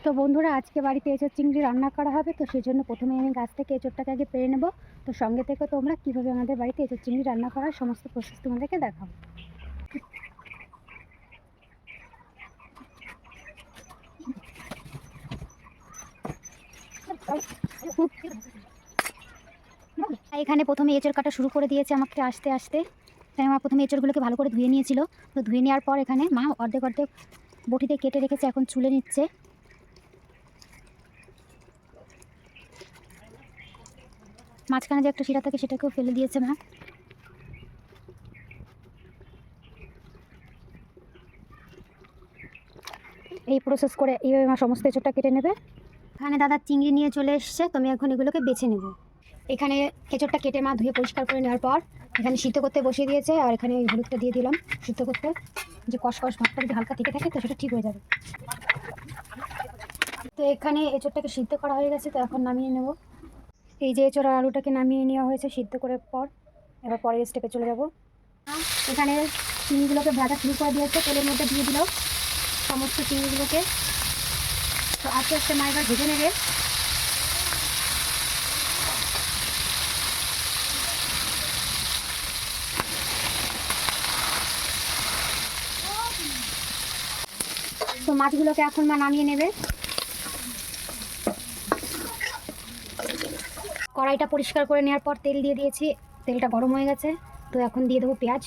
তো বন্ধুরা, আজকে বাড়িতে এঁচোড় চিংড়ি রান্না করা হবে। তো সেই জন্য প্রথমে আমি গাছ থেকে এঁচোড়টাকে আগে পেরে নেব। তো সঙ্গে থেকে তোমরা কীভাবে আমাদের বাড়িতে এঁচোড় চিংড়ি রান্না করার সমস্ত প্রসেস তোমাদেরকে দেখাবো। এখানে প্রথমে এঁচোড় কাটা শুরু করে দিয়েছে আমাকে আস্তে আস্তে। তাই আমার প্রথমে এঁচোড়গুলোকে ভালো করে ধুয়ে নিয়েছিল। তো ধুয়ে নেওয়ার পর এখানে মা অর্ধেক অর্ধেক বটিতে কেটে রেখেছে, এখন চুলে নিচ্ছে। মাঝখানে যে একটা শিরা থাকে সেটাকেও ফেলে দিয়েছে মা। এই প্রসেস করে এইভাবে মা সমস্ত এঁচোড়টা কেটে নেবে। এখানে দাদা চিংড়ি নিয়ে চলে এসছে, তো আমি এখন এগুলোকে বেছে নেব। এখানে এঁচোড়টা কেটে মা ধুয়ে পরিষ্কার করে নেওয়ার পর এখানে সিদ্ধ করতে বসিয়ে দিয়েছে, আর এখানে হলুদটা দিয়ে দিলাম সিদ্ধ করতে, যে কষকষ ভাতটা যদি হালকা থেকে থাকে তো সেটা ঠিক হয়ে যাবে। তো এখানে এঁচোড়টাকে সিদ্ধ করা হয়ে গেছে, তো এখন নামিয়ে নেব। এই যে এঁচোড় আর আলুটাকে নামিয়ে নেওয়া হয়েছে সিদ্ধ করার পর, এবার পরের স্টেপে চলে যাব। এখানে চিংড়িগুলোকে ভাজা শুরু করে দিয়েছে, তেলের মধ্যে দিয়ে দিল সমস্ত চিংড়িগুলোকে। তো আস্তে আস্তে মা এবার ভেজে নেবে। তো মাছগুলোকে এখন মা নামিয়ে নেবে। কড়াইটা পরিষ্কার করে নেওয়ার পর তেল দিয়ে দিয়েছি, তেলটা গরম হয়ে গেছে। তো এখন দিয়ে দেবো পেঁয়াজ।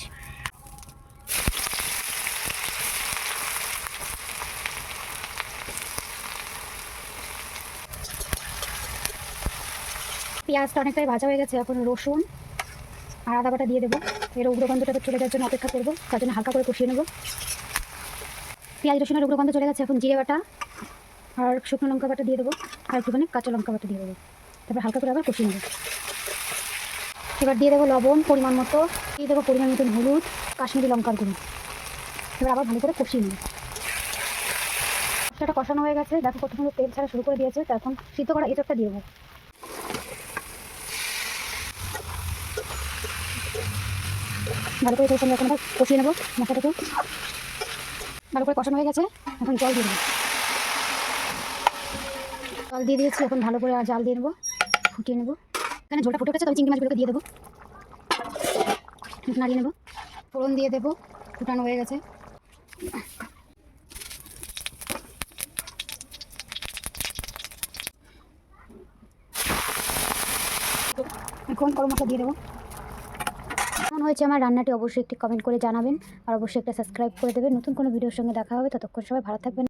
পেঁয়াজটা অনেকটাই ভাজা হয়ে গেছে, এখন রসুন আর আদা বাটা দিয়ে দেবো। এর উগ্রগন্ধটাকে চলে যাওয়ার জন্য অপেক্ষা করবো, তার জন্য হালকা করে কষিয়ে নেবো। পেঁয়াজ রসুনের উগ্রগন্ধ চলে গেছে, এখন জিরে বাটা আর শুকনো লঙ্কা বাটা দিয়ে দেবো, আর একটুখানি কাঁচা লঙ্কা বাটা দিয়ে দেবো। তারপর হালকা করে আবার কষিয়ে নেবো। এবার দিয়ে দেবো লবণ পরিমাণ মতো, দিয়ে দেবো পরিমাণ মতন হলুদ, কাশ্মীরি লঙ্কার গুঁড়ো। এবার আবার ভালো করে কষিয়ে নেবো। সেটা কষানো হয়ে গেছে, দেখো কত সুন্দর তেল ছাড়া শুরু করে দিয়েছে। তো এখন সিদ্ধ করা এঁচোড়টা দিয়ে দেবো। ভালো করে এখন এখন কষিয়ে নেবো মশলাটাকে। ভালো করে কষানো হয়ে গেছে, এখন জল দিয়ে দেবো। জল দিয়ে দিয়েছি, এখন ভালো করে জাল দিয়ে নেবো, ফুটিয়ে নেবো। এখানে ঝোলটা ফুটে গেছে, তো চিংড়ি মাছগুলোকে দিয়ে দেবো, নাড়িয়ে নেবো। ফোড়ন দিয়ে দেবো, ফুটানো হয়ে গেছে। এখন গরম মশলা দিয়ে দেবো। কেমন হয়েছে আমার রান্নাটি অবশ্যই একটি কমেন্ট করে জানাবেন, আর অবশ্যই একটা সাবস্ক্রাইব করে দেবেন। নতুন কোনো ভিডিওর সঙ্গে দেখা হবে, ততক্ষণ সবাই ভালো থাকবেন।